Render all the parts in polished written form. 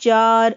4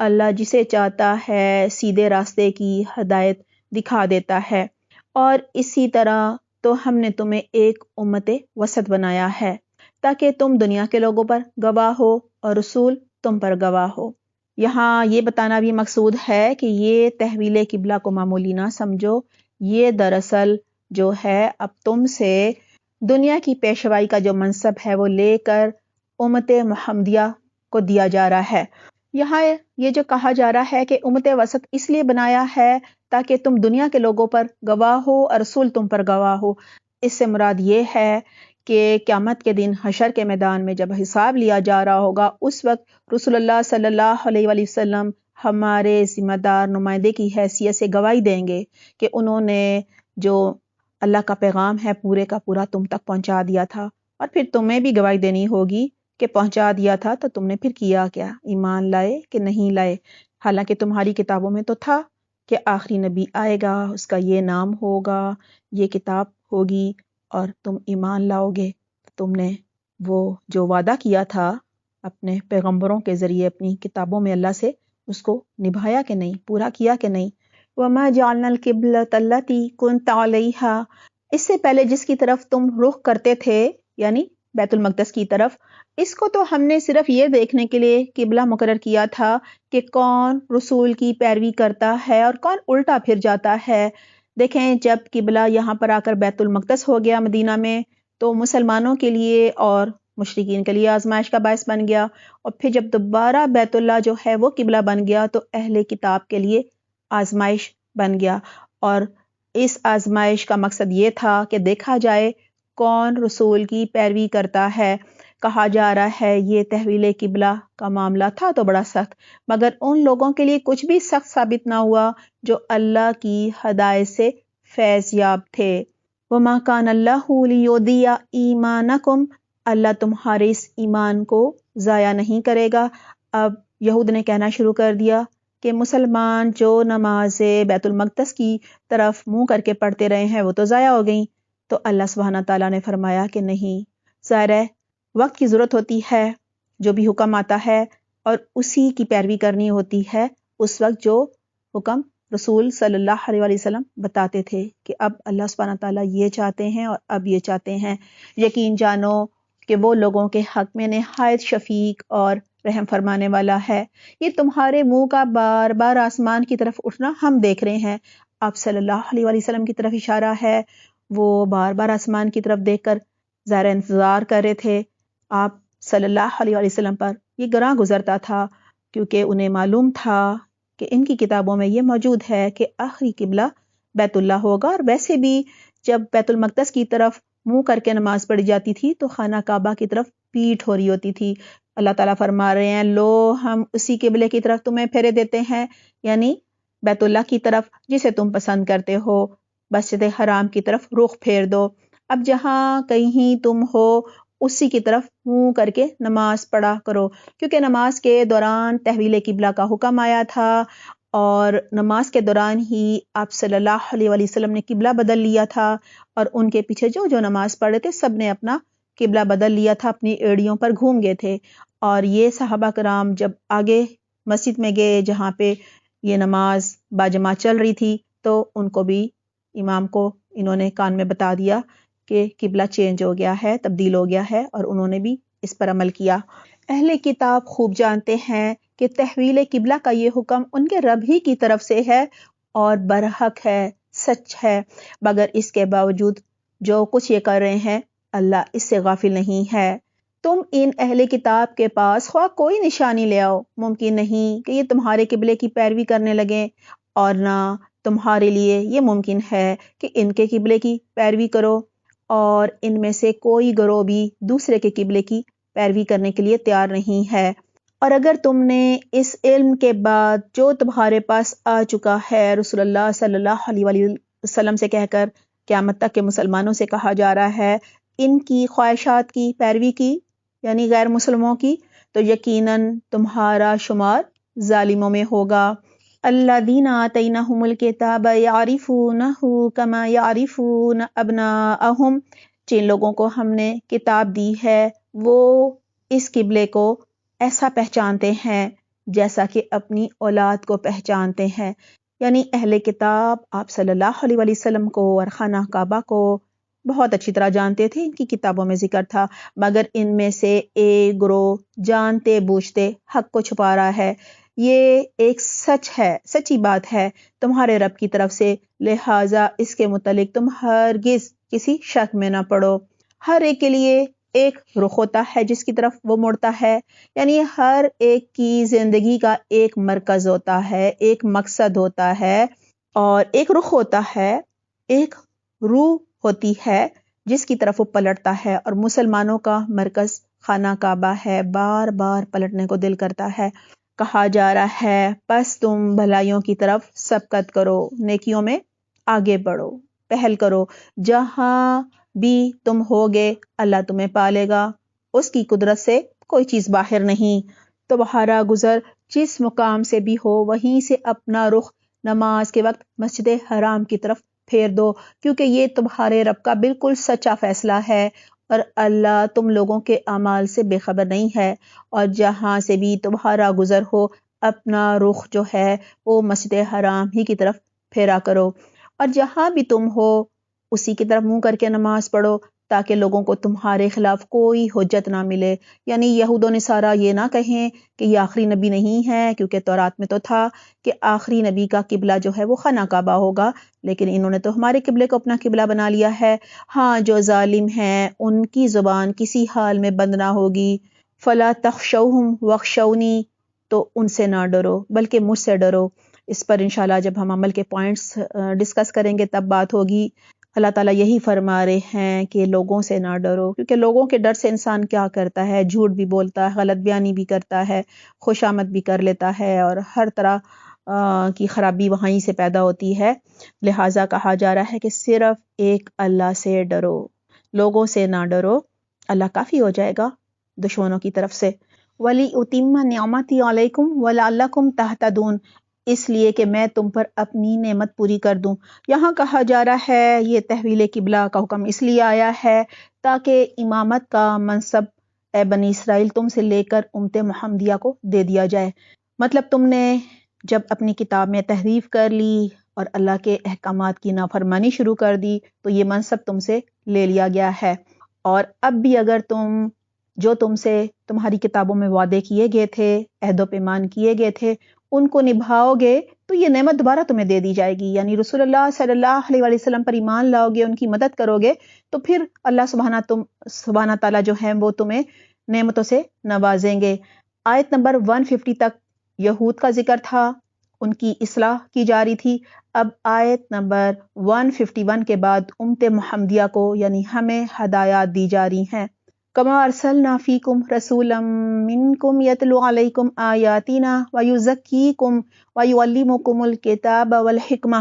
اللہ جسے چاہتا ہے سیدھے راستے کی ہدایت دکھا دیتا ہے، اور اسی طرح تو ہم نے تمہیں ایک امت وسط بنایا ہے تاکہ تم دنیا کے لوگوں پر گواہ ہو اور رسول تم پر گواہ ہو۔ یہاں یہ بتانا بھی مقصود ہے کہ یہ تحویل قبلہ کو معمولی نہ سمجھو، یہ دراصل جو ہے اب تم سے دنیا کی پیشوائی کا جو منصب ہے وہ لے کر امت محمدیہ کو دیا جا رہا ہے۔ یہاں یہ جو کہا جا رہا ہے کہ امت وسط اس لیے بنایا ہے تاکہ تم دنیا کے لوگوں پر گواہ ہو اور رسول تم پر گواہ ہو۔ اس سے مراد یہ ہے کہ قیامت کے دن حشر کے میدان میں جب حساب لیا جا رہا ہوگا، اس وقت رسول اللہ صلی اللہ علیہ وآلہ وسلم ہمارے ذمہ دار نمائندے کی حیثیت سے گواہی دیں گے کہ انہوں نے جو اللہ کا پیغام ہے پورے کا پورا تم تک پہنچا دیا تھا، اور پھر تمہیں بھی گواہی دینی ہوگی کہ پہنچا دیا تھا تو تم نے پھر کیا کیا، ایمان لائے کہ نہیں لائے۔ حالانکہ تمہاری کتابوں میں تو تھا کہ آخری نبی آئے گا، اس کا یہ نام ہوگا، یہ کتاب ہوگی، اور تم ایمان لاؤ گے۔ تم نے وہ جو وعدہ کیا تھا اپنے پیغمبروں کے ذریعے اپنی کتابوں میں اللہ سے، اس کو نبھایا کہ نہیں، پورا کیا کہ نہیں۔ وَمَا جَعَلْنَا الْقِبْلَةَ الَّتِي كُنْتَ عَلَيْهَا، اس سے پہلے جس کی طرف تم رخ کرتے تھے یعنی بیت المقدس کی طرف، اس کو تو ہم نے صرف یہ دیکھنے کے لیے قبلہ مقرر کیا تھا کہ کون رسول کی پیروی کرتا ہے اور کون الٹا پھر جاتا ہے۔ دیکھیں جب قبلہ یہاں پر آ کر بیت المقدس ہو گیا مدینہ میں، تو مسلمانوں کے لیے اور مشرکین کے لیے آزمائش کا باعث بن گیا، اور پھر جب دوبارہ بیت اللہ جو ہے وہ قبلہ بن گیا تو اہل کتاب کے لیے آزمائش بن گیا، اور اس آزمائش کا مقصد یہ تھا کہ دیکھا جائے کون رسول کی پیروی کرتا ہے۔ کہا جا رہا ہے یہ تحویل قبلہ کا معاملہ تھا تو بڑا سخت، مگر ان لوگوں کے لیے کچھ بھی سخت ثابت نہ ہوا جو اللہ کی ہدایت سے فیض یاب تھے۔ وَمَا كَانَ اللَّهُ لِيُضِيعَ إِيمَانَكُمْ، اللہ تمہارے اس ایمان کو ضائع نہیں کرے گا۔ اب یہود نے کہنا شروع کر دیا کہ مسلمان جو نماز بیت المقدس کی طرف منہ کر کے پڑھتے رہے ہیں وہ تو ضائع ہو گئیں، تو اللہ سبحانہ تعالیٰ نے فرمایا کہ نہیں، ظاہر ہے وقت کی ضرورت ہوتی ہے، جو بھی حکم آتا ہے اور اسی کی پیروی کرنی ہوتی ہے، اس وقت جو حکم رسول صلی اللہ علیہ وآلہ وسلم بتاتے تھے کہ اب اللہ سبحانہ تعالیٰ یہ چاہتے ہیں اور اب یہ چاہتے ہیں، یقین جانو کہ وہ لوگوں کے حق میں نہایت شفیق اور رحم فرمانے والا ہے۔ یہ تمہارے منہ کا بار بار آسمان کی طرف اٹھنا ہم دیکھ رہے ہیں، آپ صلی اللہ علیہ وآلہ وسلم کی طرف اشارہ ہے، وہ بار بار آسمان کی طرف دیکھ کر ظاہر انتظار کر رہے تھے۔ آپ صلی اللہ علیہ وآلہ وسلم پر یہ گراں گزرتا تھا کیونکہ انہیں معلوم تھا کہ ان کی کتابوں میں یہ موجود ہے کہ آخری قبلہ بیت اللہ ہوگا، اور ویسے بھی جب بیت المقدس کی طرف منہ کر کے نماز پڑھی جاتی تھی تو خانہ کعبہ کی طرف پیٹھ ہو رہی ہوتی تھی۔ اللہ تعالیٰ فرما رہے ہیں لو ہم اسی قبلے کی طرف تمہیں پھیرے دیتے ہیں، یعنی بیت اللہ کی طرف جسے تم پسند کرتے ہو، مسجد حرام کی طرف رخ پھیر دو۔ اب جہاں کہیں تم ہو اسی کی طرف منہ کر کے نماز پڑھا کرو، کیونکہ نماز کے دوران تحویل قبلہ کا حکم آیا تھا، اور نماز کے دوران ہی آپ صلی اللہ علیہ وآلہ وسلم نے قبلہ بدل لیا تھا، اور ان کے پیچھے جو جو نماز پڑھ رہے تھے سب نے اپنا قبلہ بدل لیا تھا، اپنی ایڑیوں پر گھوم گئے تھے۔ اور یہ صحابہ کرام جب آگے مسجد میں گئے جہاں پہ یہ نماز باجماعت چل رہی تھی، تو ان کو بھی امام کو انہوں نے کان میں بتا دیا کہ قبلہ چینج ہو گیا ہے، تبدیل ہو گیا ہے، اور انہوں نے بھی اس پر عمل کیا۔ اہل کتاب خوب جانتے ہیں کہ تحویل قبلہ کا یہ حکم ان کے رب ہی کی طرف سے ہے اور برحق ہے، سچ ہے، مگر اس کے باوجود جو کچھ یہ کر رہے ہیں اللہ اس سے غافل نہیں ہے۔ تم ان اہل کتاب کے پاس خواہ کوئی نشانی لے آؤ، ممکن نہیں کہ یہ تمہارے قبلے کی پیروی کرنے لگیں، اور نہ تمہارے لیے یہ ممکن ہے کہ ان کے قبلے کی پیروی کرو، اور ان میں سے کوئی گروہ بھی دوسرے کے قبلے کی پیروی کرنے کے لیے تیار نہیں ہے۔ اور اگر تم نے اس علم کے بعد جو تمہارے پاس آ چکا ہے رسول اللہ صلی اللہ علیہ وآلہ وسلم سے کہہ کر قیامت تک کے مسلمانوں سے کہا جا رہا ہے، ان کی خواہشات کی پیروی کی یعنی غیر مسلموں کی، تو یقیناً تمہارا شمار ظالموں میں ہوگا۔ الذین آتیناہم الکتاب یعرفونہ کما یعرفون ابناءہم، جن لوگوں کو ہم نے کتاب دی ہے وہ اس قبلے کو ایسا پہچانتے ہیں جیسا کہ اپنی اولاد کو پہچانتے ہیں. یعنی اہل کتاب آپ صلی اللہ علیہ وسلم کو اور خانہ کعبہ کو بہت اچھی طرح جانتے تھے، ان کی کتابوں میں ذکر تھا، مگر ان میں سے ایک گروہ جانتے بوجھتے حق کو چھپا رہا ہے. یہ ایک سچ ہے، سچی بات ہے تمہارے رب کی طرف سے، لہٰذا اس کے متعلق تم ہرگز کسی شک میں نہ پڑو. ہر ایک کے لیے ایک رخ ہوتا ہے جس کی طرف وہ مڑتا ہے، یعنی ہر ایک کی زندگی کا ایک مرکز ہوتا ہے، ایک مقصد ہوتا ہے اور ایک رخ ہوتا ہے، ایک روح ہوتی ہے جس کی طرف وہ پلٹتا ہے. اور مسلمانوں کا مرکز خانہ کعبہ ہے، بار بار پلٹنے کو دل کرتا ہے. کہا جا رہا ہے پس تم بھلائیوں کی طرف سبقت کرو، نیکیوں میں آگے بڑھو، پہل کرو. جہاں بھی تم ہوگے اللہ تمہیں پالے گا، اس کی قدرت سے کوئی چیز باہر نہیں. تمہارا گزر جس مقام سے بھی ہو وہیں سے اپنا رخ نماز کے وقت مسجد حرام کی طرف پھیر دو، کیونکہ یہ تمہارے رب کا بالکل سچا فیصلہ ہے اور اللہ تم لوگوں کے اعمال سے بے خبر نہیں ہے. اور جہاں سے بھی تمہارا گزر ہو اپنا رخ جو ہے وہ مسجد حرام ہی کی طرف پھیرا کرو، اور جہاں بھی تم ہو اسی کی طرف منہ کر کے نماز پڑھو تاکہ لوگوں کو تمہارے خلاف کوئی حجت نہ ملے. یعنی یہود و نصارہ یہ نہ کہیں کہ یہ آخری نبی نہیں ہے، کیونکہ تورات میں تو تھا کہ آخری نبی کا قبلہ جو ہے وہ خانہ کعبہ ہوگا، لیکن انہوں نے تو ہمارے قبلے کو اپنا قبلہ بنا لیا ہے. ہاں جو ظالم ہیں ان کی زبان کسی حال میں بند نہ ہوگی. فلا تخشوہم واخشونی، تو ان سے نہ ڈرو بلکہ مجھ سے ڈرو. اس پر انشاءاللہ جب ہم عمل کے پوائنٹس ڈسکس کریں گے تب بات ہوگی. اللہ تعالیٰ یہی فرما رہے ہیں کہ لوگوں سے نہ ڈرو، کیونکہ لوگوں کے ڈر سے انسان کیا کرتا ہے، جھوٹ بھی بولتا ہے، غلط بیانی بھی کرتا ہے، خوش آمد بھی کر لیتا ہے، اور ہر طرح کی خرابی وہیں سے پیدا ہوتی ہے. لہٰذا کہا جا رہا ہے کہ صرف ایک اللہ سے ڈرو، لوگوں سے نہ ڈرو، اللہ کافی ہو جائے گا دشمنوں کی طرف سے. وَلِأُتِمَّ نِعْمَتِي عَلَيْكُمْ وَلَعَلَّكُمْ تَهْتَدُونَ، اس لیے کہ میں تم پر اپنی نعمت پوری کر دوں. یہاں کہا جا رہا ہے یہ تحویل قبلہ کا حکم اس لیے آیا ہے تاکہ امامت کا منصب اے بنی اسرائیل تم سے لے کر امت محمدیہ کو دے دیا جائے. مطلب تم نے جب اپنی کتاب میں تحریف کر لی اور اللہ کے احکامات کی نافرمانی شروع کر دی تو یہ منصب تم سے لے لیا گیا ہے. اور اب بھی اگر تم جو تم سے تمہاری کتابوں میں وعدے کیے گئے تھے، عہد و پیمان کیے گئے تھے، ان کو نبھاؤ گے تو یہ نعمت دوبارہ تمہیں دے دی جائے گی. یعنی رسول اللہ صلی اللہ علیہ وسلم پر ایمان لاؤ گے، ان کی مدد کرو گے تو پھر اللہ سبحانہ تعالیٰ جو ہیں وہ تمہیں نعمتوں سے نوازیں گے. آیت نمبر 150 تک یہود کا ذکر تھا، ان کی اصلاح کی جا رہی تھی. اب آیت نمبر 151 کے بعد امت محمدیہ کو یعنی ہمیں ہدایات دی جا رہی ہیں. کما ارسلنا فیکم رسولا منکم یتلو علیکم آیاتنا ویزکیکم ویعلمکم الکتاب والحکمہ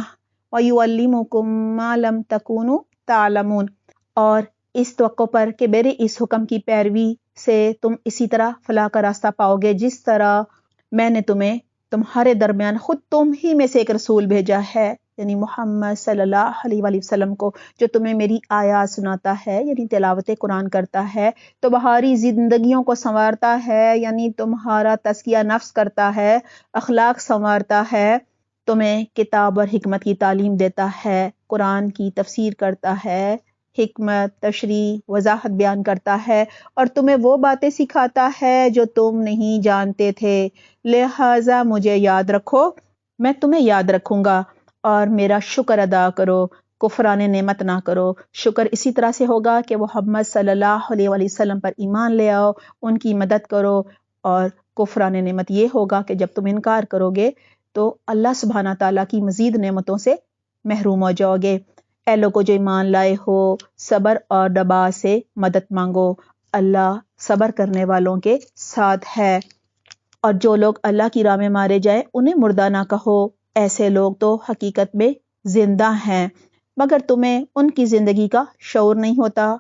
ویعلمکم ما لم تکونوا تعلمون. اور اس توقع پر کہ میرے اس حکم کی پیروی سے تم اسی طرح فلاح کا راستہ پاؤ گے جس طرح میں نے تمہیں تمہارے درمیان خود تم ہی میں سے ایک رسول بھیجا ہے، یعنی محمد صلی اللہ علیہ وآلہ وسلم کو، جو تمہیں میری آیات سناتا ہے، یعنی تلاوت قرآن کرتا ہے، تمہاری زندگیوں کو سنوارتا ہے، یعنی تمہارا تزکیہ نفس کرتا ہے، اخلاق سنوارتا ہے، تمہیں کتاب اور حکمت کی تعلیم دیتا ہے، قرآن کی تفسیر کرتا ہے، حکمت، تشریح، وضاحت بیان کرتا ہے، اور تمہیں وہ باتیں سکھاتا ہے جو تم نہیں جانتے تھے. لہٰذا مجھے یاد رکھو، میں تمہیں یاد رکھوں گا، اور میرا شکر ادا کرو، کفران نعمت نہ کرو. شکر اسی طرح سے ہوگا کہ محمد صلی اللہ علیہ وآلہ وسلم پر ایمان لے آؤ، ان کی مدد کرو، اور کفران نعمت یہ ہوگا کہ جب تم انکار کرو گے تو اللہ سبحانہ تعالیٰ کی مزید نعمتوں سے محروم ہو جاؤ گے. اے لوگو جو ایمان لائے ہو، صبر اور دبا سے مدد مانگو، اللہ صبر کرنے والوں کے ساتھ ہے. اور جو لوگ اللہ کی راہ میں مارے جائیں انہیں مردہ نہ کہو، ایسے لوگ تو حقیقت میں زندہ ہیں مگر تمہیں ان کی زندگی کا شعور نہیں ہوتا،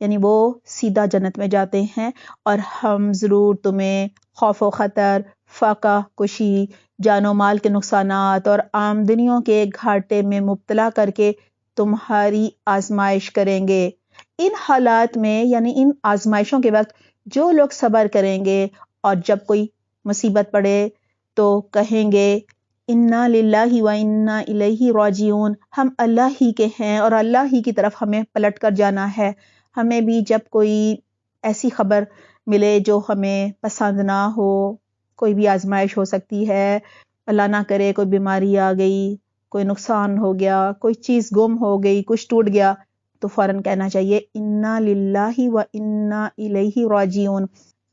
یعنی وہ سیدھا جنت میں جاتے ہیں. اور ہم ضرور تمہیں خوف و خطر، فاقہ کشی، جان و مال کے نقصانات اور آمدنیوں کے گھاٹے میں مبتلا کر کے تمہاری آزمائش کریں گے. ان حالات میں یعنی ان آزمائشوں کے وقت جو لوگ صبر کریں گے اور جب کوئی مصیبت پڑے تو کہیں گے انا للہ و انا الیہ راجعون، ہم اللہ ہی کے ہیں اور اللہ ہی کی طرف ہمیں پلٹ کر جانا ہے۔ ہمیں بھی جب کوئی ایسی خبر ملے جو ہمیں پسند نہ ہو، کوئی بھی آزمائش ہو سکتی ہے، اللہ نہ کرے کوئی بیماری آ گئی، کوئی نقصان ہو گیا، کوئی چیز گم ہو گئی، کچھ ٹوٹ گیا، تو فوراً کہنا چاہیے انا للہ و انا الیہ راجعون۔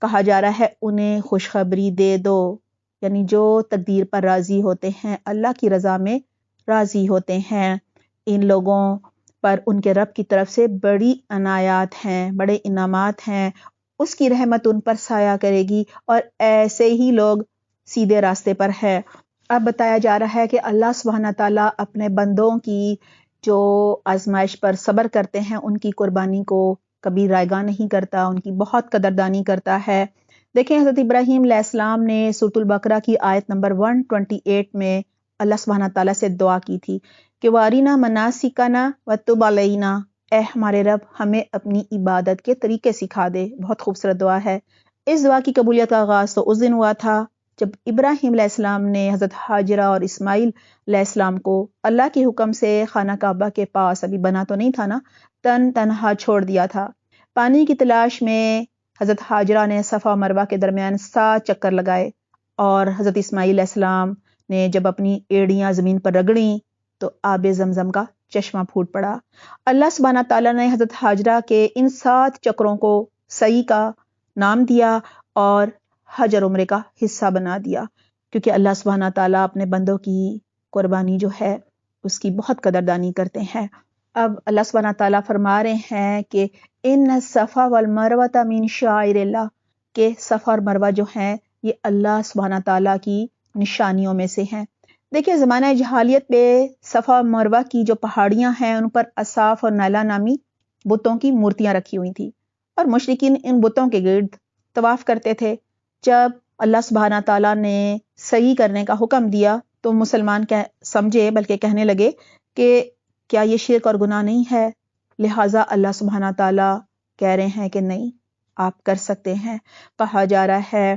کہا جا رہا ہے انہیں خوشخبری دے دو، یعنی جو تقدیر پر راضی ہوتے ہیں، اللہ کی رضا میں راضی ہوتے ہیں، ان لوگوں پر ان کے رب کی طرف سے بڑی عنایات ہیں، بڑے انعامات ہیں، اس کی رحمت ان پر سایہ کرے گی اور ایسے ہی لوگ سیدھے راستے پر ہے۔ اب بتایا جا رہا ہے کہ اللہ سبحانہ تعالیٰ اپنے بندوں کی جو آزمائش پر صبر کرتے ہیں ان کی قربانی کو کبھی رائگاں نہیں کرتا، ان کی بہت قدردانی کرتا ہے۔ دیکھیں حضرت ابراہیم علیہ السلام نے سورۃ البقرہ کی آیت نمبر 128 میں اللہ سبحانہ تعالیٰ سے دعا کی تھی کہ وارنا مناسکنا وتب علینا، اے ہمارے رب ہمیں اپنی عبادت کے طریقے سکھا دے۔ بہت خوبصورت دعا ہے۔ اس دعا کی قبولیت کا آغاز تو اس دن ہوا تھا جب ابراہیم علیہ السلام نے حضرت ہاجرہ اور اسماعیل علیہ السلام کو اللہ کے حکم سے خانہ کعبہ کے پاس، ابھی بنا تو نہیں تھا نا، تنہا چھوڑ دیا تھا۔ پانی کی تلاش میں حضرت ہاجرہ نے صفا و مروہ کے درمیان 7 چکر لگائے، اور حضرت اسماعیل علیہ السلام نے جب اپنی ایڑیاں زمین پر رگڑیں تو آب زمزم کا چشمہ پھوٹ پڑا۔ اللہ سبحانہ تعالیٰ نے حضرت ہاجرہ کے ان 7 چکروں کو سعی کا نام دیا اور حج اور عمرے کا حصہ بنا دیا، کیونکہ اللہ سبحانہ تعالیٰ اپنے بندوں کی قربانی جو ہے اس کی بہت قدردانی کرتے ہیں۔ اب اللہ سبحانہ تعالیٰ فرما رہے ہیں کہ ان الصفا والمروۃ من شعائر اللہ، کہ صفا اور مروہ جو ہیں یہ اللہ سبحانہ تعالیٰ کی نشانیوں میں سے ہیں۔ دیکھیں زمانہ جہالیت میں صفا اور مروہ کی جو پہاڑیاں ہیں ان پر اصاف اور نیلا نامی بتوں کی مورتیاں رکھی ہوئی تھیں، اور مشرکین ان بتوں کے گرد طواف کرتے تھے۔ جب اللہ سبحانہ تعالیٰ نے سعی کرنے کا حکم دیا تو مسلمان سمجھے، بلکہ کہنے لگے کہ کیا یہ شرک اور گناہ نہیں ہے؟ لہٰذا اللہ سبحانہ تعالیٰ کہہ رہے ہیں کہ نہیں، آپ کر سکتے ہیں۔ کہا جا رہا ہے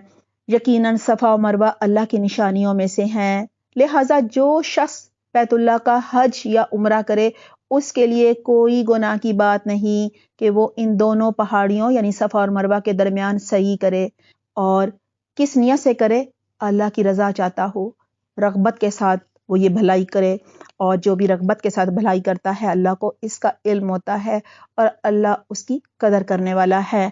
یقیناً صفا و مروہ اللہ کی نشانیوں میں سے ہیں، لہٰذا جو شخص بیت اللہ کا حج یا عمرہ کرے اس کے لیے کوئی گناہ کی بات نہیں کہ وہ ان دونوں پہاڑیوں یعنی صفا اور مروہ کے درمیان سعی کرے، اور کس نیت سے کرے؟ اللہ کی رضا چاہتا ہو، رغبت کے ساتھ وہ یہ بھلائی کرے، اور جو بھی رغبت کے ساتھ بھلائی کرتا ہے اللہ کو اس کا علم ہوتا ہے اور اللہ اس کی قدر کرنے والا ہے۔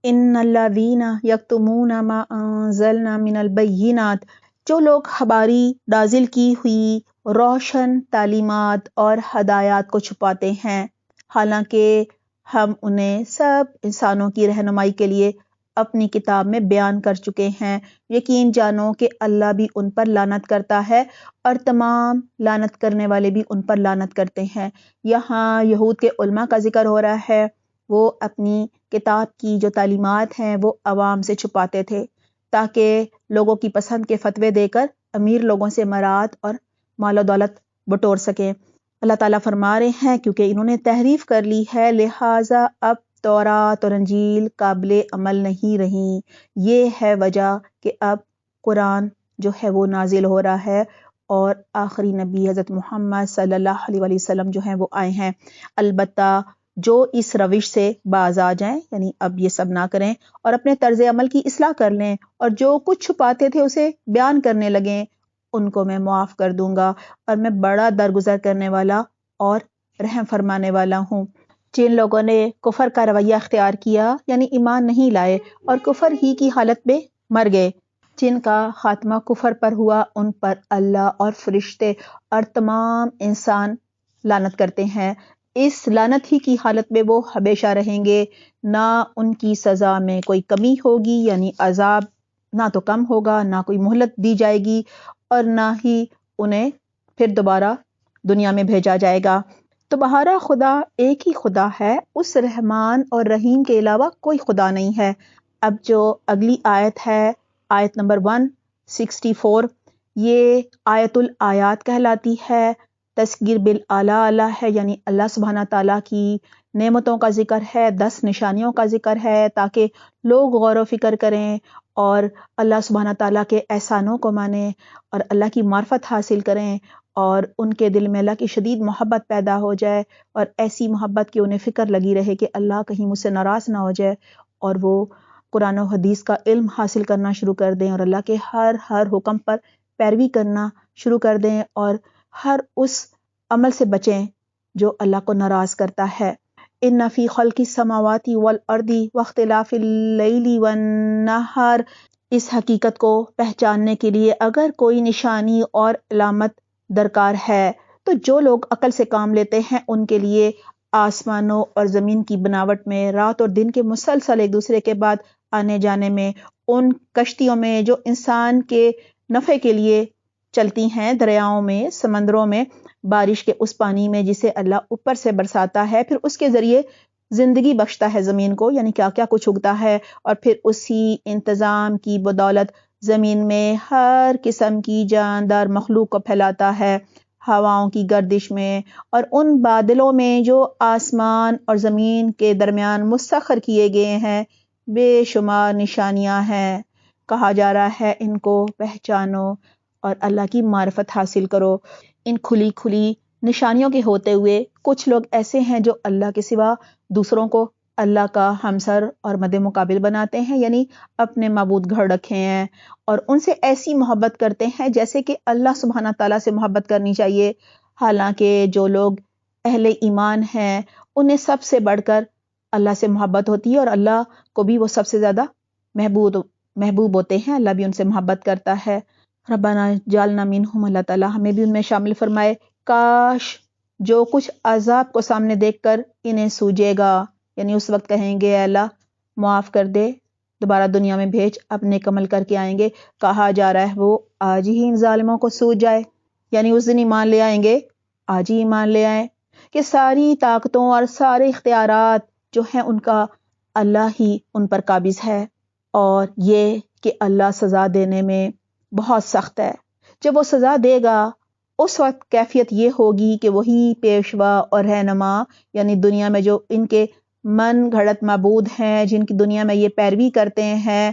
ان الذین یکتمون ما انزلنا من البینات، جو لوگ ہماری نازل کی ہوئی روشن تعلیمات اور ہدایات کو چھپاتے ہیں، حالانکہ ہم انہیں سب انسانوں کی رہنمائی کے لیے اپنی کتاب میں بیان کر چکے ہیں، یقین جانو کہ اللہ بھی ان پر لعنت کرتا ہے اور تمام لعنت کرنے والے بھی ان پر لعنت کرتے ہیں۔ یہاں یہود کے علماء کا ذکر ہو رہا ہے، وہ اپنی کتاب کی جو تعلیمات ہیں وہ عوام سے چھپاتے تھے تاکہ لوگوں کی پسند کے فتوے دے کر امیر لوگوں سے مراد اور مال و دولت بٹور سکیں۔ اللہ تعالیٰ فرما رہے ہیں کیونکہ انہوں نے تحریف کر لی ہے، لہٰذا اب تورات اور انجیل قابل عمل نہیں رہیں۔ یہ ہے وجہ کہ اب قرآن جو ہے وہ نازل ہو رہا ہے اور آخری نبی حضرت محمد صلی اللہ علیہ وسلم جو ہیں وہ آئے ہیں۔ البتہ جو اس روش سے باز آ جائیں، یعنی اب یہ سب نہ کریں اور اپنے طرز عمل کی اصلاح کر لیں اور جو کچھ چھپاتے تھے اسے بیان کرنے لگیں، ان کو میں معاف کر دوں گا اور میں بڑا درگزر کرنے والا اور رحم فرمانے والا ہوں۔ جن لوگوں نے کفر کا رویہ اختیار کیا یعنی ایمان نہیں لائے اور کفر ہی کی حالت میں مر گئے، جن کا خاتمہ کفر پر ہوا، ان پر اللہ اور فرشتے اور تمام انسان لعنت کرتے ہیں۔ اس لعنت ہی کی حالت میں وہ ہمیشہ رہیں گے، نہ ان کی سزا میں کوئی کمی ہوگی، یعنی عذاب نہ تو کم ہوگا، نہ کوئی مہلت دی جائے گی، اور نہ ہی انہیں پھر دوبارہ دنیا میں بھیجا جائے گا۔ تو بہارا خدا ایک ہی خدا ہے، اس رحمان اور رحیم کے علاوہ کوئی خدا نہیں ہے۔ اب جو اگلی آیت ہے، آیت نمبر 164، یہ آیت الآیات کہلاتی ہے، تذکیر بالآلاء اللہ ہے، یعنی اللہ سبحانہ تعالیٰ کی نعمتوں کا ذکر ہے، 10 نشانیوں کا ذکر ہے تاکہ لوگ غور و فکر کریں اور اللہ سبحانہ تعالیٰ کے احسانوں کو مانیں اور اللہ کی معرفت حاصل کریں اور ان کے دل میں اللہ کی شدید محبت پیدا ہو جائے، اور ایسی محبت کہ انہیں فکر لگی رہے کہ اللہ کہیں مجھ سے ناراض نہ ہو جائے، اور وہ قرآن و حدیث کا علم حاصل کرنا شروع کر دیں اور اللہ کے ہر حکم پر پیروی کرنا شروع کر دیں اور ہر اس عمل سے بچیں جو اللہ کو ناراض کرتا ہے۔ ان فی خلق السماوات والارض واختلاف اللیل والنہار، اس حقیقت کو پہچاننے کے لیے اگر کوئی نشانی اور علامت درکار ہے تو جو لوگ عقل سے کام لیتے ہیں ان کے لیے آسمانوں اور زمین کی بناوٹ میں، رات اور دن کے مسلسل ایک دوسرے کے بعد آنے جانے میں، ان کشتیوں میں جو انسان کے نفع کے لیے چلتی ہیں، دریاؤں میں، سمندروں میں، بارش کے اس پانی میں جسے اللہ اوپر سے برساتا ہے، پھر اس کے ذریعے زندگی بخشتا ہے زمین کو، یعنی کیا کیا کچھ اگتا ہے، اور پھر اسی انتظام کی بدولت زمین میں ہر قسم کی جاندار مخلوق کو پھیلاتا ہے، ہواؤں کی گردش میں اور ان بادلوں میں جو آسمان اور زمین کے درمیان مسخر کیے گئے ہیں، بے شمار نشانیاں ہیں۔ کہا جا رہا ہے ان کو پہچانو اور اللہ کی معرفت حاصل کرو۔ ان کھلی کھلی نشانیوں کے ہوتے ہوئے کچھ لوگ ایسے ہیں جو اللہ کے سوا دوسروں کو اللہ کا ہمسر اور مد مقابل بناتے ہیں، یعنی اپنے معبود گھڑ رکھے ہیں اور ان سے ایسی محبت کرتے ہیں جیسے کہ اللہ سبحانہ تعالیٰ سے محبت کرنی چاہیے، حالانکہ جو لوگ اہل ایمان ہیں انہیں سب سے بڑھ کر اللہ سے محبت ہوتی ہے اور اللہ کو بھی وہ سب سے زیادہ محبوب ہوتے ہیں، اللہ بھی ان سے محبت کرتا ہے۔ ربنا جعلنا منہم، اللہ تعالیٰ ہمیں بھی ان میں شامل فرمائے۔ کاش جو کچھ عذاب کو سامنے دیکھ کر انہیں سوجے گا، یعنی اس وقت کہیں گے اے اللہ معاف کر دے، دوبارہ دنیا میں بھیج، اپنے عمل کر کے آئیں گے۔ کہا جا رہا ہے وہ آج ہی ان ظالموں کو سوج جائے، یعنی اس دن ایمان لے آئیں گے، آج ہی ایمان لے آئیں کہ ساری طاقتوں اور سارے اختیارات جو ہیں ان کا اللہ ہی ان پر قابض ہے، اور یہ کہ اللہ سزا دینے میں بہت سخت ہے۔ جب وہ سزا دے گا اس وقت کیفیت یہ ہوگی کہ وہی پیشوا اور رہنما، یعنی دنیا میں جو ان کے من گھڑت معبود ہیں، جن کی دنیا میں یہ پیروی کرتے ہیں،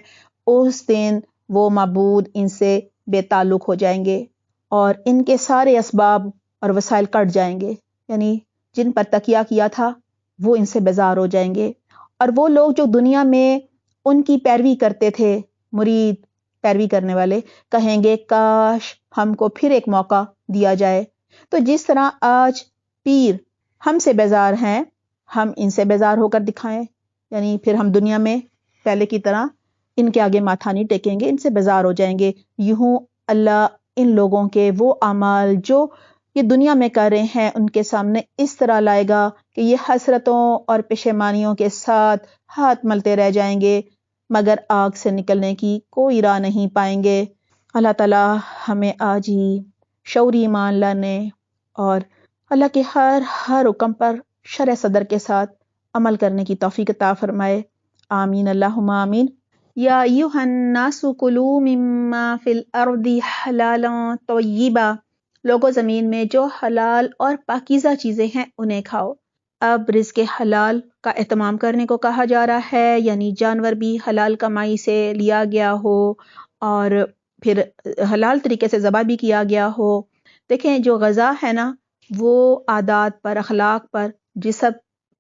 اس دن وہ معبود ان سے بے تعلق ہو جائیں گے اور ان کے سارے اسباب اور وسائل کٹ جائیں گے، یعنی جن پر تکیہ کیا تھا وہ ان سے بیزار ہو جائیں گے۔ اور وہ لوگ جو دنیا میں ان کی پیروی کرتے تھے، مرید پیروی کرنے والے، کہیں گے کاش ہم کو پھر ایک موقع دیا جائے۔ تو جس طرح آج پیر ہم سے بیزار ہیں، ہم ان سے بیزار ہو کر دکھائیں، یعنی پھر ہم دنیا میں پہلے کی طرح ان کے آگے ماتھا نہیں ٹیکیں گے، ان سے بیزار ہو جائیں گے۔ یوں اللہ ان لوگوں کے وہ اعمال جو یہ دنیا میں کر رہے ہیں ان کے سامنے اس طرح لائے گا کہ یہ حسرتوں اور پشیمانیوں کے ساتھ ہاتھ ملتے رہ جائیں گے، مگر آگ سے نکلنے کی کوئی راہ نہیں پائیں گے۔ اللہ تعالی ہمیں آج ہی شعوری ایمان لانے اور اللہ کے ہر حکم پر شرح صدر کے ساتھ عمل کرنے کی توفیق عطا فرمائے۔ آمین اللہم آمین۔ یا ایھا الناس کلوا مما فی الارض حلالا طیبا، لوگوں زمین میں جو حلال اور پاکیزہ چیزیں ہیں انہیں کھاؤ۔ اب رزق حلال کا اہتمام کرنے کو کہا جا رہا ہے، یعنی جانور بھی حلال کمائی سے لیا گیا ہو اور پھر حلال طریقے سے ذبح بھی کیا گیا ہو۔ دیکھیں جو غذا ہے نا وہ عادات پر، اخلاق پر، جسم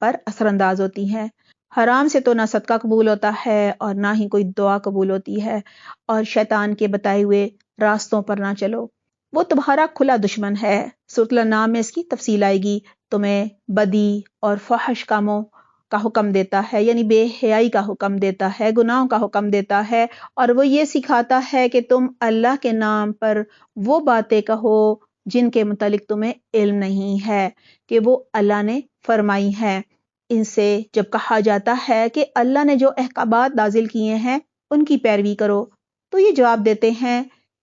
پر اثر انداز ہوتی ہے۔ حرام سے تو نہ صدقہ قبول ہوتا ہے اور نہ ہی کوئی دعا قبول ہوتی ہے، اور شیطان کے بتائے ہوئے راستوں پر نہ چلو، وہ تمہارا کھلا دشمن ہے۔ سورۃ الانعام میں اس کی تفصیل آئے گی۔ تمہیں بدی اور فحش کاموں کا حکم دیتا ہے، یعنی بے حیائی کا حکم دیتا ہے، گناہوں کا حکم دیتا ہے، اور وہ یہ سکھاتا ہے کہ تم اللہ کے نام پر وہ باتیں کہو جن کے متعلق تمہیں علم نہیں ہے کہ وہ اللہ نے فرمائی ہے۔ ان سے جب کہا جاتا ہے کہ اللہ نے جو احکامات نازل کیے ہیں ان کی پیروی کرو، تو یہ جواب دیتے ہیں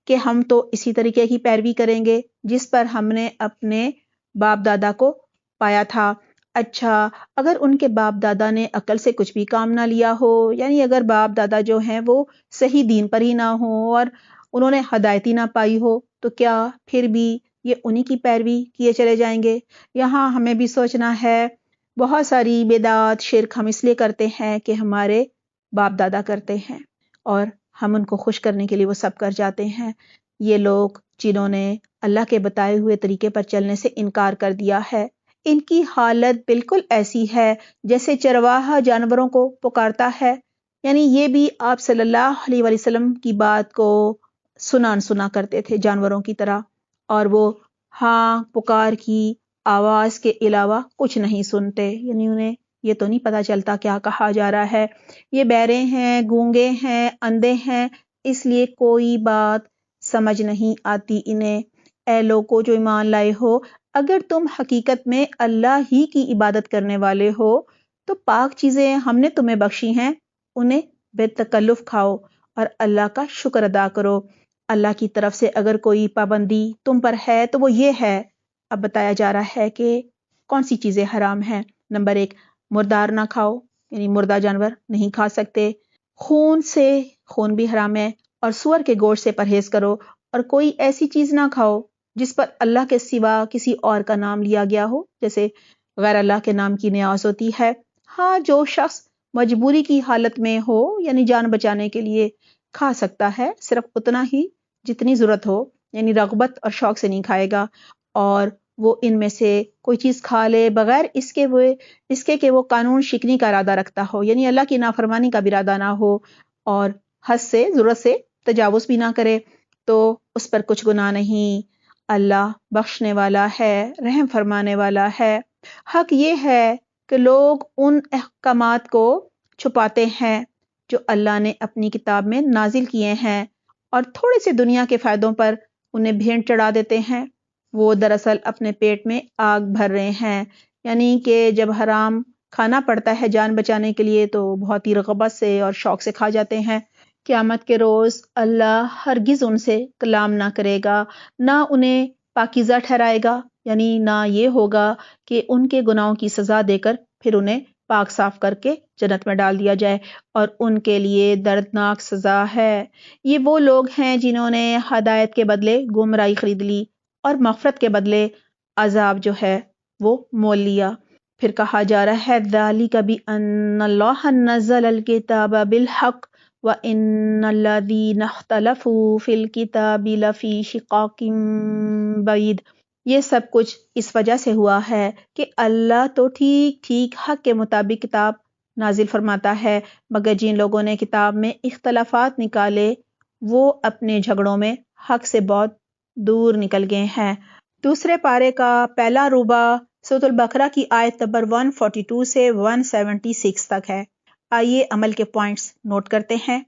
کہ ہم تو اسی طریقے کی پیروی کریں گے جس پر ہم نے اپنے باپ دادا کو پایا تھا۔ اچھا اگر ان کے باپ دادا نے عقل سے کچھ بھی کام نہ لیا ہو، یعنی اگر باپ دادا جو ہیں وہ صحیح دین پر ہی نہ ہوں اور انہوں نے ہدایت ہی نہ پائی ہو، تو کیا پھر بھی یہ انہی کی پیروی کیے چلے جائیں گے؟ یہاں ہمیں بھی سوچنا ہے۔ بہت ساری بدعات، شرک ہم اس لیے کرتے ہیں کہ ہمارے باپ دادا کرتے ہیں، اور ہم ان کو خوش کرنے کے لیے وہ سب کر جاتے ہیں۔ یہ لوگ جنہوں نے اللہ کے بتائے ہوئے طریقے پر چلنے سے انکار کر دیا ہے، ان کی حالت بالکل ایسی ہے جیسے چرواہا جانوروں کو پکارتا ہے۔ یعنی یہ بھی آپ صلی اللہ علیہ وآلہ وسلم کی بات کو سنا کرتے تھے جانوروں کی طرح، اور وہ ہاں پکار کی آواز کے علاوہ کچھ نہیں سنتے۔ یعنی انہیں یہ تو نہیں پتا چلتا کیا کہا جا رہا ہے۔ یہ بہرے ہیں، گونگے ہیں، اندھے ہیں، اس لیے کوئی بات سمجھ نہیں آتی انہیں۔ اے لوگو جو ایمان لائے ہو، اگر تم حقیقت میں اللہ ہی کی عبادت کرنے والے ہو تو پاک چیزیں ہم نے تمہیں بخشی ہیں، انہیں بے تکلف کھاؤ اور اللہ کا شکر ادا کرو۔ اللہ کی طرف سے اگر کوئی پابندی تم پر ہے تو وہ یہ ہے، اب بتایا جا رہا ہے کہ کون سی چیزیں حرام ہیں۔ نمبر 1، مردار نہ کھاؤ، یعنی مردہ جانور نہیں کھا سکتے۔ خون بھی حرام ہے، اور سور کے گوشت سے پرہیز کرو، اور کوئی ایسی چیز نہ کھاؤ جس پر اللہ کے سوا کسی اور کا نام لیا گیا ہو، جیسے غیر اللہ کے نام کی نیاز ہوتی ہے۔ ہاں جو شخص مجبوری کی حالت میں ہو، یعنی جان بچانے کے لیے کھا سکتا ہے، صرف اتنا ہی جتنی ضرورت ہو، یعنی رغبت اور شوق سے نہیں کھائے گا، اور وہ ان میں سے کوئی چیز کھا لے بغیر اس کے کہ وہ قانون شکنی کا ارادہ رکھتا ہو، یعنی اللہ کی نافرمانی کا بھی ارادہ نہ ہو، اور حد سے ضرورت سے تجاوز بھی نہ کرے، تو اس پر کچھ گناہ نہیں۔ اللہ بخشنے والا ہے، رحم فرمانے والا ہے۔ حق یہ ہے کہ لوگ ان احکامات کو چھپاتے ہیں جو اللہ نے اپنی کتاب میں نازل کیے ہیں، اور تھوڑے سے دنیا کے فائدوں پر انہیں بھینٹ چڑھا دیتے ہیں۔ وہ دراصل اپنے پیٹ میں آگ بھر رہے ہیں، یعنی کہ جب حرام کھانا پڑتا ہے جان بچانے کے لیے تو بہت ہی رغبت سے اور شوق سے کھا جاتے ہیں۔ قیامت کے روز اللہ ہرگز ان سے کلام نہ کرے گا، نہ انہیں پاکیزہ ٹھہرائے گا، یعنی نہ یہ ہوگا کہ ان کے گناہوں کی سزا دے کر پھر انہیں پاک صاف کر کے جنت میں ڈال دیا جائے، اور ان کے لیے دردناک سزا ہے۔ یہ وہ لوگ ہیں جنہوں نے ہدایت کے بدلے گمراہی خرید لی، اور مغفرت کے بدلے عذاب جو ہے وہ مول لیا۔ پھر کہا جا رہا ہے ذَلِكَ بِأَنَّ اللَّهَ نَزَّلَ الْكِتَابَ بِالْحَقِّ وَإِنَّ الَّذِينَ اخْتَلَفُوا فِي الْكِتَابِ لَفِي شِقَاقٍ بَعِيدٍ۔ یہ سب کچھ اس وجہ سے ہوا ہے کہ اللہ تو ٹھیک ٹھیک حق کے مطابق کتاب نازل فرماتا ہے، مگر جن لوگوں نے کتاب میں اختلافات نکالے وہ اپنے جھگڑوں میں حق سے بہت دور نکل گئے ہیں۔ دوسرے پارے کا پہلا ربع سورۃ البقرہ کی آیت نمبر 142 سے 176 تک ہے۔ آئیے عمل کے پوائنٹس نوٹ کرتے ہیں۔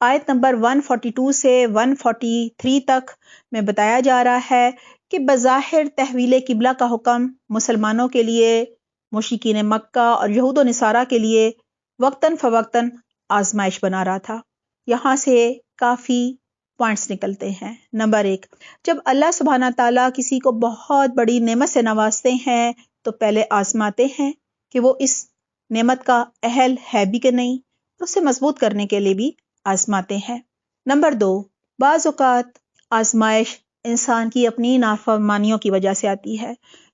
آیت نمبر 142 سے 143 تک میں بتایا جا رہا ہے کہ بظاہر تحویل قبلہ کا حکم مسلمانوں کے لیے، مشرکین مکہ اور یہود و نصارہ کے لیے وقتاً فوقتاً آزمائش بنا رہا تھا۔ یہاں سے کافی پوائنٹس نکلتے ہیں۔ نمبر 1، جب اللہ سبحانہ تعالیٰ کسی کو بہت بڑی نعمت سے نوازتے ہیں تو پہلے آزماتے ہیں کہ وہ اس نعمت کا اہل ہے بھی کہ نہیں، اسے مضبوط کرنے کے لیے بھی آزماتے ہیں۔ نمبر 2، بعض اوقات آزمائش انسان کی اپنی نافرمانیوں کی وجہ سے آتی ہے،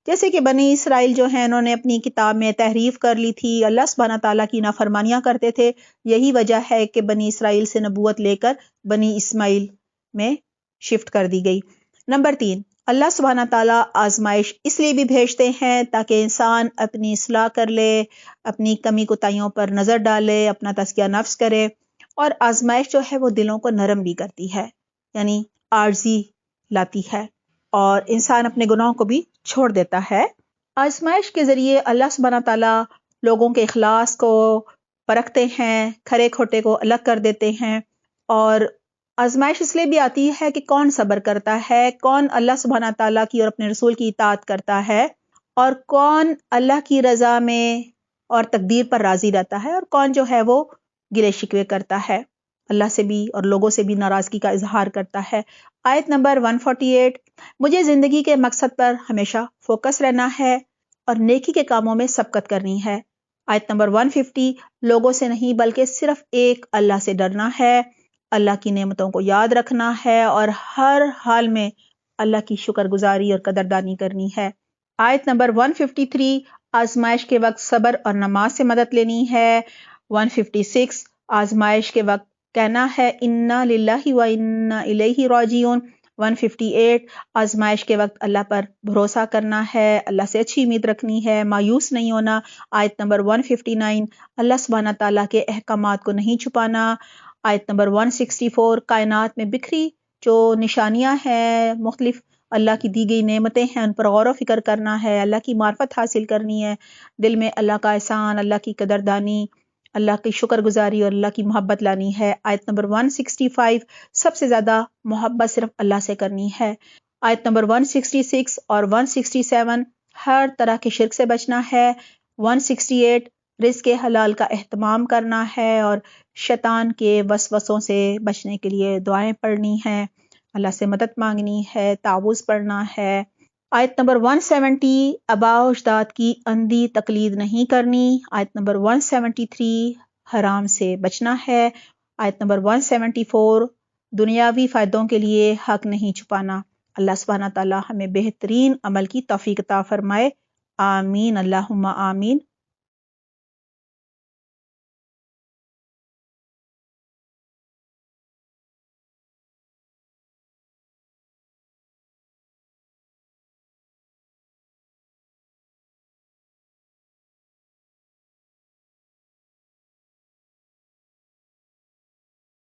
جیسے کہ بنی اسرائیل جو ہیں انہوں نے اپنی کتاب میں تحریف کر لی تھی، اللہ سبحانہ تعالیٰ کی نافرمانیاں کرتے تھے، یہی وجہ ہے کہ بنی اسرائیل سے نبوت لے کر بنی اسماعیل میں شفٹ کر دی گئی۔ نمبر 3، اللہ سبحانہ تعالیٰ آزمائش اس لیے بھی بھیجتے ہیں تاکہ انسان اپنی اصلاح کر لے، اپنی کمی کوتاہیوں پر نظر ڈالے، اپنا تزکیہ نفس کرے، اور آزمائش جو ہے وہ دلوں کو نرم بھی کرتی ہے، یعنی عارضی لاتی ہے، اور انسان اپنے گناہوں کو بھی چھوڑ دیتا ہے۔ آزمائش کے ذریعے اللہ سبحانہ تعالیٰ لوگوں کے اخلاص کو پرکھتے ہیں، کھرے کھوٹے کو الگ کر دیتے ہیں، اور آزمائش اس لیے بھی آتی ہے کہ کون صبر کرتا ہے، کون اللہ سبحانہ تعالیٰ کی اور اپنے رسول کی اطاعت کرتا ہے، اور کون اللہ کی رضا میں اور تقدیر پر راضی رہتا ہے، اور کون جو ہے وہ گلے شکوے کرتا ہے، اللہ سے بھی اور لوگوں سے بھی ناراضگی کا اظہار کرتا ہے۔ آیت نمبر 148، مجھے زندگی کے مقصد پر ہمیشہ فوکس رہنا ہے اور نیکی کے کاموں میں سبقت کرنی ہے۔ آیت نمبر 150، لوگوں سے نہیں بلکہ صرف ایک اللہ سے ڈرنا ہے، اللہ کی نعمتوں کو یاد رکھنا ہے اور ہر حال میں اللہ کی شکر گزاری اور قدردانی کرنی ہے۔ آیت نمبر 153، آزمائش کے وقت صبر اور نماز سے مدد لینی ہے۔ 156، آزمائش کے وقت کہنا ہے انا للہ و انا الیہ راجعون۔ 158 آزمائش کے وقت اللہ پر بھروسہ کرنا ہے، اللہ سے اچھی امید رکھنی ہے، مایوس نہیں ہونا۔ آیت نمبر 159 اللہ سبحانہ تعالیٰ کے احکامات کو نہیں چھپانا۔ آیت نمبر 164 کائنات میں بکھری جو نشانیاں ہیں، مختلف اللہ کی دی گئی نعمتیں ہیں، ان پر غور و فکر کرنا ہے، اللہ کی معرفت حاصل کرنی ہے، دل میں اللہ کا احسان، اللہ کی قدردانی، اللہ کی شکر گزاری اور اللہ کی محبت لانی ہے۔ آیت نمبر 165 سب سے زیادہ محبت صرف اللہ سے کرنی ہے۔ آیت نمبر 166 اور 167 ہر طرح کے شرک سے بچنا ہے۔ 168 رزق حلال کا اہتمام کرنا ہے اور شیطان کے وسوسوں سے بچنے کے لیے دعائیں پڑھنی ہیں، اللہ سے مدد مانگنی ہے، تعوذ پڑھنا ہے۔ آیت نمبر 170 آباء و اجداد کی اندھی تقلید نہیں کرنی۔ آیت نمبر 173 حرام سے بچنا ہے۔ آیت نمبر 174 دنیاوی فائدوں کے لیے حق نہیں چھپانا۔ اللہ سبحانہ تعالی ہمیں بہترین عمل کی توفیق عطا فرمائے، آمین اللہم آمین۔